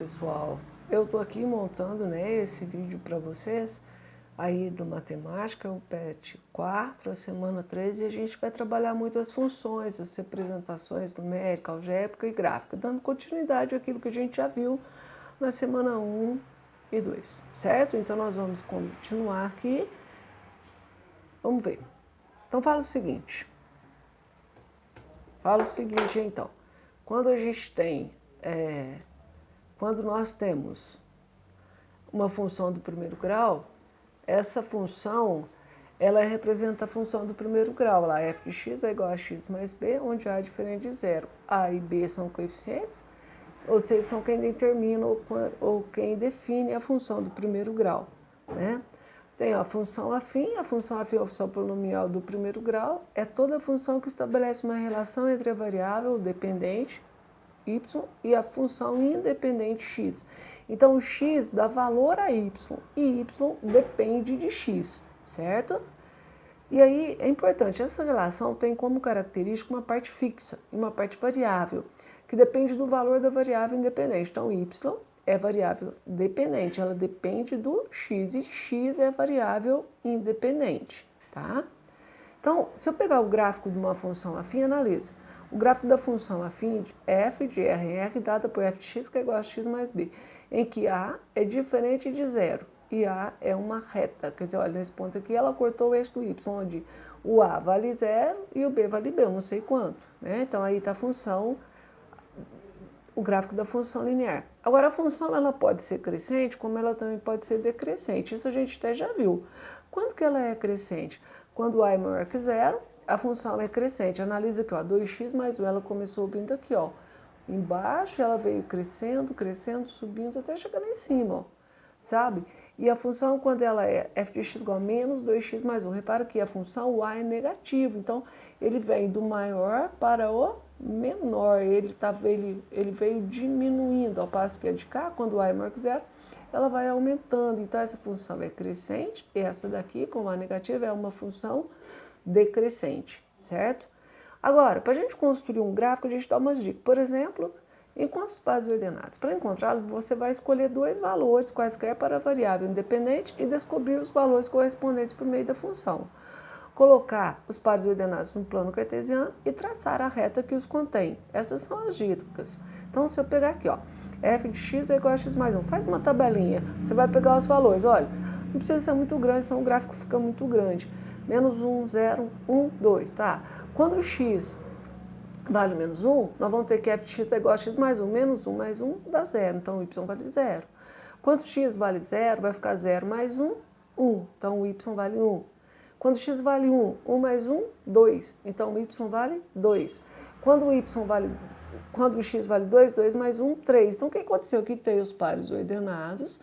Pessoal, eu estou aqui montando, esse vídeo para vocês aí do Matemática, o PET 4, a semana 3, e a gente vai trabalhar muito as funções, as representações numérica, algébrica e gráfica, dando continuidade àquilo que a gente já viu na semana 1 e 2, certo? Então nós vamos continuar aqui, vamos ver. Então fala o seguinte então, quando a gente tem, quando nós temos uma função do primeiro grau, essa função, ela representa a função do primeiro grau, lá f de x é igual a x mais b, onde a é diferente de zero. A e b são coeficientes, ou seja, são quem determina ou quem define a função do primeiro grau, né? Tem a função afim é a função polinomial do primeiro grau, é toda função que estabelece uma relação entre a variável dependente y e a função independente x. Então, o x dá valor a y e y depende de x, certo? E aí, é importante, essa relação tem como característica uma parte fixa e uma parte variável, que depende do valor da variável independente. Então, y é variável dependente, ela depende do x, e x é variável independente, tá? Então, se eu pegar o gráfico de uma função afim, analisa. O gráfico da função afim f de RR dada por f de x, que é igual a x mais b, em que a é diferente de zero e a é uma reta. Quer dizer, olha, nesse ponto aqui ela cortou o eixo do y, onde o a vale zero e o b vale b, eu não sei quanto, né? Então, aí está a função, o gráfico da função linear. Agora, a função ela pode ser crescente, como ela também pode ser decrescente. Isso a gente até já viu. Quando que ela é crescente? Quando a é maior que zero, a função é crescente. Analisa aqui, ó, 2x mais 1, ela começou vindo aqui, ó, embaixo, ela veio crescendo, crescendo, subindo, até chegar lá em cima, ó, sabe? E a função, quando ela é f de x igual a menos 2x mais 1, repara que a função, o a é negativo, então ele vem do maior para o menor, ele veio diminuindo, ao passo que a de cá, quando o a é maior que zero, ela vai aumentando. Então, essa função é crescente, e essa daqui, como a negativa, é uma função decrescente, certo? Agora, para a gente construir um gráfico, a gente dá umas dicas. Por exemplo, em quantos pares ordenados? Para encontrá-lo, você vai escolher dois valores quaisquer para a variável independente e descobrir os valores correspondentes por meio da função. Colocar os pares ordenados no plano cartesiano e traçar a reta que os contém. Essas são as dicas. Então, se eu pegar aqui, ó, f de x é igual a x mais 1, faz uma tabelinha, você vai pegar os valores, olha, não precisa ser muito grande, senão o gráfico fica muito grande. Menos 1, 0, 1, 2, tá? Quando o x vale menos 1, nós vamos ter que f de x é igual a x mais 1. Menos 1 mais 1 dá 0, então o y vale 0. Quando x vale 0, vai ficar 0 mais 1, 1. Então o y vale 1. Quando x vale 1, 1 mais 1, 2. Então o y vale 2. Quando o x vale 2, 2 mais 1, 3. Então o que aconteceu? Aqui tem os pares ordenados.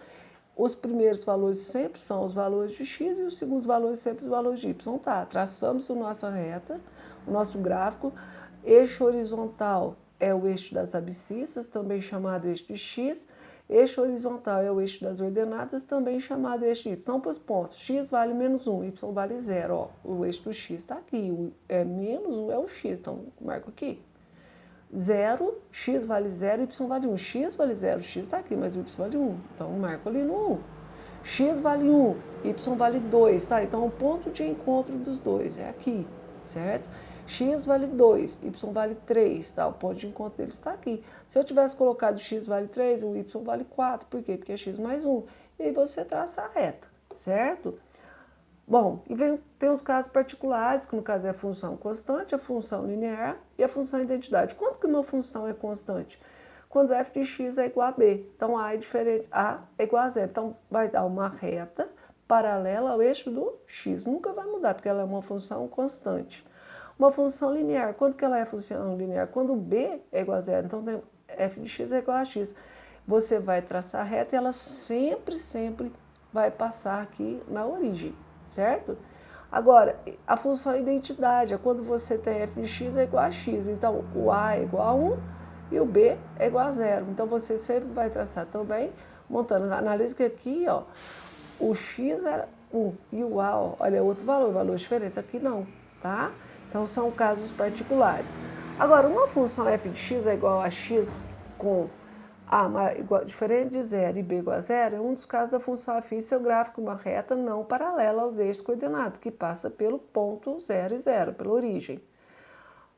Os primeiros valores sempre são os valores de x e os segundos valores sempre os valores de y. Tá, traçamos a nossa reta, o nosso gráfico. Eixo horizontal é o eixo das abscissas, também chamado eixo de x. Eixo horizontal é o eixo das ordenadas, também chamado eixo de y. Então, para os pontos, x vale menos 1, y vale 0. Ó, o eixo do x está aqui, menos 1 é o x, então marco aqui. 0, x vale 0, y vale 1. X vale 0, x está aqui, mas o y vale 1. Então, marco ali no 1. X vale 1, y vale 2, tá? Então, o ponto de encontro dos dois é aqui, certo? X vale 2, y vale 3, tá? O ponto de encontro deles está aqui. Se eu tivesse colocado x vale 3, o y vale 4, por quê? Porque é x mais 1. E aí você traça a reta, certo? Bom, e tem os casos particulares, que no caso é a função constante, a função linear e a função identidade. Quando que uma função é constante? Quando f de x é igual a b. Então, a é diferente, a é igual a zero. Então, vai dar uma reta paralela ao eixo do x. Nunca vai mudar, porque ela é uma função constante. Uma função linear, quando que ela é função linear? Quando b é igual a zero. Então, f de x é igual a x. Você vai traçar a reta e ela sempre vai passar aqui na origem, certo? Agora, a função identidade é quando você tem f de x é igual a x. Então, o a é igual a 1 e o b é igual a 0. Então, você sempre vai traçar também, montando. Analisa que aqui, ó, o x era 1 e o a, ó, olha, é outro valor, valor diferente. Aqui não, tá? Então, são casos particulares. Agora, uma função f de x é igual a x com A diferente de zero e B igual a zero, é um dos casos da função afim seu gráfico uma reta não paralela aos eixos coordenados, que passa pelo ponto 0 e 0, pela origem.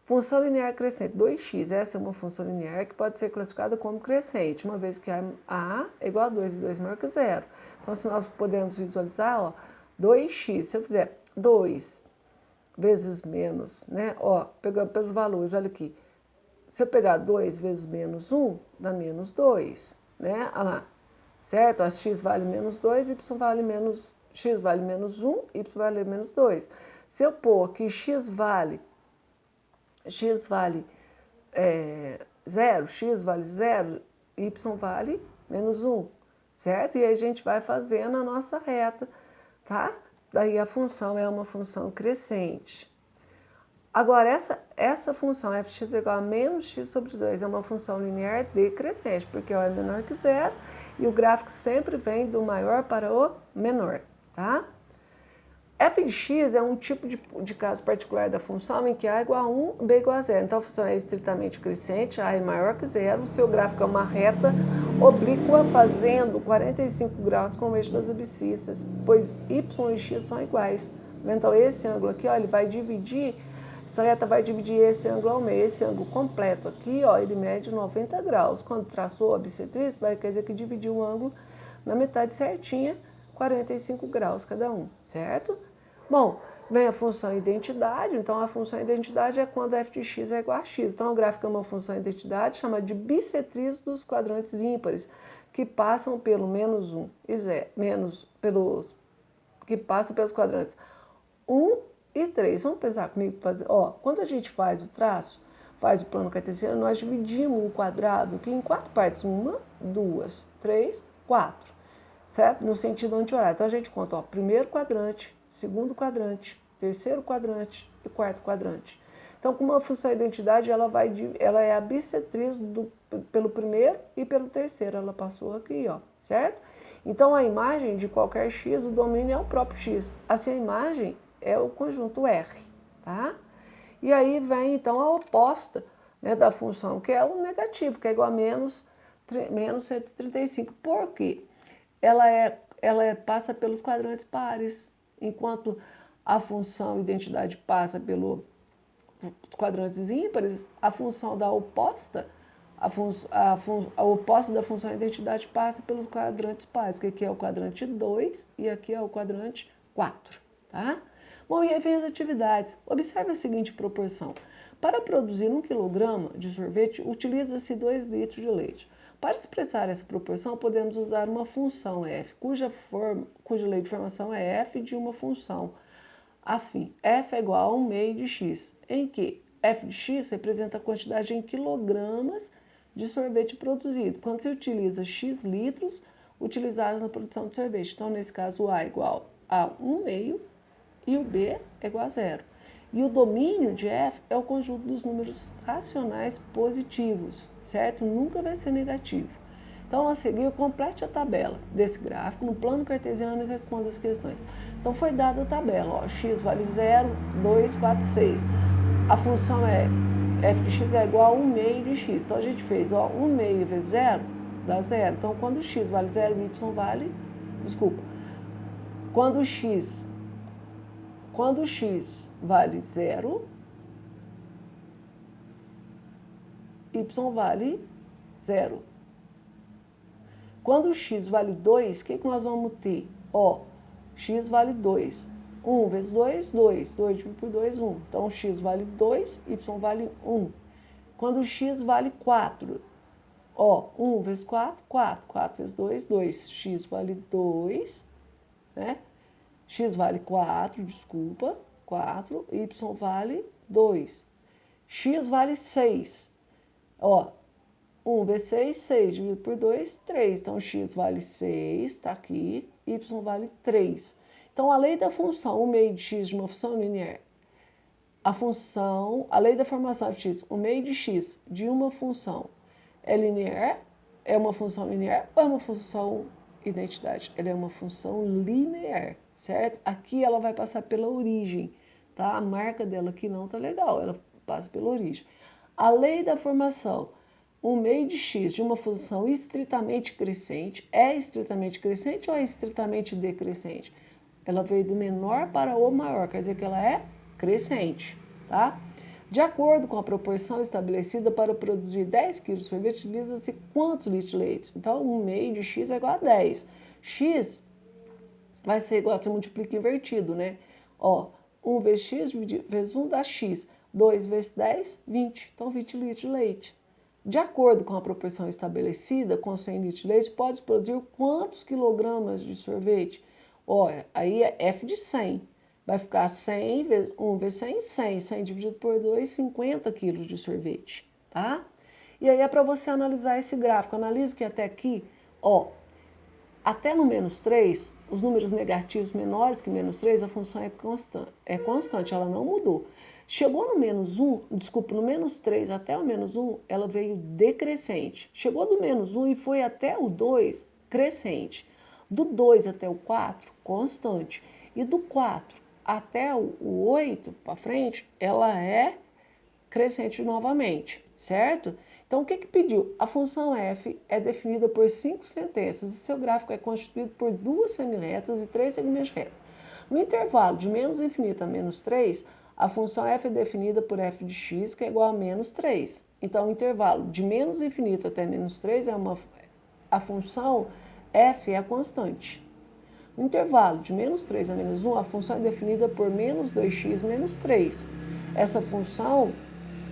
Função linear crescente 2x, essa é uma função linear que pode ser classificada como crescente, uma vez que a é igual a 2 e 2 maior que zero. Então, se nós podemos visualizar, ó, 2x, se eu fizer 2 vezes menos, né, ó, pegando pelos valores, olha aqui, se eu pegar 2 vezes menos 1, dá menos 2, né, olha lá, certo? A x vale menos 2, y vale menos, x vale menos 1, y vale menos 2. Se eu pôr aqui x vale 0, x vale 0, y vale menos 1, certo? E aí a gente vai fazendo a nossa reta, tá? Daí a função é uma função crescente. Agora, essa função fx é igual a menos x sobre 2 é uma função linear decrescente, porque o é menor que zero e o gráfico sempre vem do maior para o menor, tá? F de x é um tipo de caso particular da função em que a é igual a 1, b igual a 0. Então, a função é estritamente crescente, a é maior que zero, o seu gráfico é uma reta oblíqua fazendo 45 graus com o eixo das abscissas, pois y e x são iguais. Então, esse ângulo aqui, ó, ele vai dividir, essa reta vai dividir esse ângulo ao meio, esse ângulo completo aqui, ó, ele mede 90 graus. Quando traçou a bissetriz, quer dizer que dividiu o ângulo na metade certinha, 45 graus cada um, certo? Bom, vem a função identidade, então a função identidade é quando f de x é igual a x. Então o gráfico é uma função identidade chamada de bissetriz dos quadrantes ímpares, que passam pelo menos 1 e 0, que passam pelos quadrantes 1 e 3. Vamos pensar comigo, ó, quando a gente faz o traço, faz o plano cartesiano, nós dividimos o quadrado aqui em 4 partes, 1, 2, 3, 4, certo? No sentido anti-horário. Então a gente conta, ó, primeiro quadrante, segundo quadrante, terceiro quadrante e quarto quadrante. Então, com uma função identidade, ela é a bissetriz pelo primeiro e pelo terceiro. Ela passou aqui, ó, certo? Então, a imagem de qualquer x, o domínio é o próprio x. Assim, a imagem é o conjunto R, tá? E aí vem, então, a oposta, né, da função, que é o negativo, que é igual a menos 135. Por quê? Ela passa pelos quadrantes pares, enquanto a função identidade passa pelos quadrantes ímpares, a função da oposta, a oposta da função identidade passa pelos quadrantes pares, que aqui é o quadrante 2 e aqui é o quadrante 4, tá? Bom, e aí vem as atividades. Observe a seguinte proporção. Para produzir 1 kg de sorvete, utiliza-se 2 litros de leite. Para expressar essa proporção, podemos usar uma função f, cuja lei de formação é f de uma função afim. F é igual a 1 meio de x, em que f de x representa a quantidade em quilogramas de sorvete produzido, quando se utiliza x litros utilizados na produção de sorvete. Então, nesse caso, o A é igual a 1 meio e o B é igual a 0. E o domínio de f é o conjunto dos números racionais positivos, certo? Nunca vai ser negativo. Então, a seguir, complete a tabela desse gráfico no plano cartesiano e responda as questões. Então, foi dada a tabela, ó, x vale 0, 2, 4, 6. A função é f de x é igual a 1 meio de x. Então, a gente fez, ó, 1 meio vezes 0 dá 0. Então, quando x vale 0, y vale... Desculpa. Quando x vale 0, y vale 0. Quando x vale 2, o que nós vamos ter? Ó, x vale 2. 1 vezes 2, 2. 2 dividido por 2, 1. Então, x vale 2, y vale 1. Quando x vale 4, ó, 1 vezes 4, 4. 4 vezes 2, 2. X vale 2, né? X vale 4, desculpa, 4, y vale 2. X vale 6. Ó, 1 vezes 6, 6, dividido por 2, 3. Então, x vale 6, está aqui, y vale 3. Então, a lei da função, o meio de x de uma função linear, a lei da formação de x, o meio de x de uma função é linear, é uma função linear ou é uma função identidade? Ela é uma função linear, certo? Aqui ela vai passar pela origem, tá? A marca dela aqui não tá legal, ela passa pela origem. A lei da formação, um meio de x de uma função estritamente crescente é estritamente crescente ou é estritamente decrescente? Ela veio do menor para o maior, quer dizer que ela é crescente, tá? De acordo com a proporção estabelecida para produzir 10 kg de sorvete, utiliza-se quantos litros de leite? Então, 1 meio de x é igual a 10. X vai ser igual a você multiplica invertido, né? Ó, 1 vezes x vezes 1 dá x. 2 vezes 10, 20. Então, 20 litros de leite. De acordo com a proporção estabelecida, com 100 litros de leite, pode produzir quantos quilogramas de sorvete? Olha, aí é f de 100. Vai ficar 100 vezes 1 vezes 100, 100. 100 dividido por 2, 50 quilos de sorvete, tá? E aí é para você analisar esse gráfico. Analise que até aqui, ó, até no menos 3, os números negativos menores que menos 3, a função é constante, ela não mudou. Chegou no menos 1, desculpa, no menos 3 até o menos 1, ela veio decrescente. Chegou do menos 1 e foi até o 2, crescente. Do 2 até o 4, constante. E do 4 até o 8 para frente, ela é crescente novamente, certo? Então, o que pediu? A função f é definida por 5 sentenças e seu gráfico é constituído por 2 semiretas e 3 segmentos retos. No intervalo de menos infinito a menos 3, a função f é definida por f de x, que é igual a menos 3. Então, o intervalo de menos infinito até menos 3 a função f é a constante. No intervalo de menos 3 a menos 1, a função é definida por menos 2x menos 3.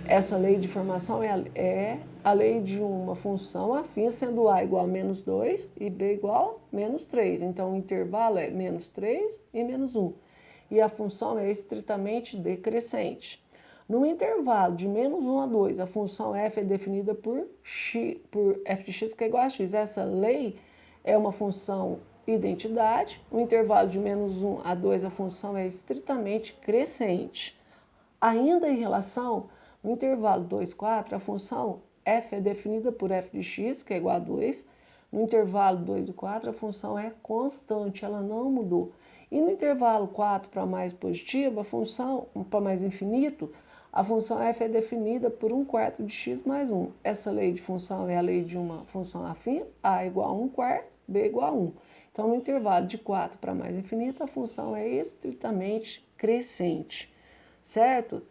Essa lei de formação é a lei de uma função afim, sendo a igual a menos 2 e b igual a menos 3. Então, o intervalo é menos 3 e menos 1. E a função é estritamente decrescente. No intervalo de menos 1 a 2, a função f é definida por f de x, que é igual a x. Essa lei é uma função identidade. No intervalo de menos 1 a 2, a função é estritamente crescente. Ainda em relação no intervalo 2, 4, a função f é definida por f de x, que é igual a 2. No intervalo 2 e 4, a função é constante, ela não mudou. E no intervalo 4 para mais positivo, a função para mais infinito, a função f é definida por 1/4 de x mais 1. Essa lei de função é a lei de uma função afim, a igual a 1/4, b igual a 1. Então, no intervalo de 4 para mais infinito, a função é estritamente crescente, certo?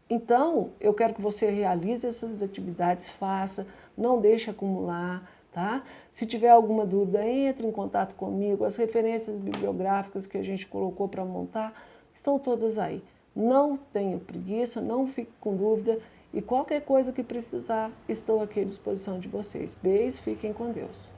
Então, eu quero que você realize essas atividades, faça, não deixe acumular, tá? Se tiver alguma dúvida, entre em contato comigo. As referências bibliográficas que a gente colocou para montar estão todas aí. Não tenha preguiça, não fique com dúvida e qualquer coisa que precisar, estou aqui à disposição de vocês. Beijos, fiquem com Deus.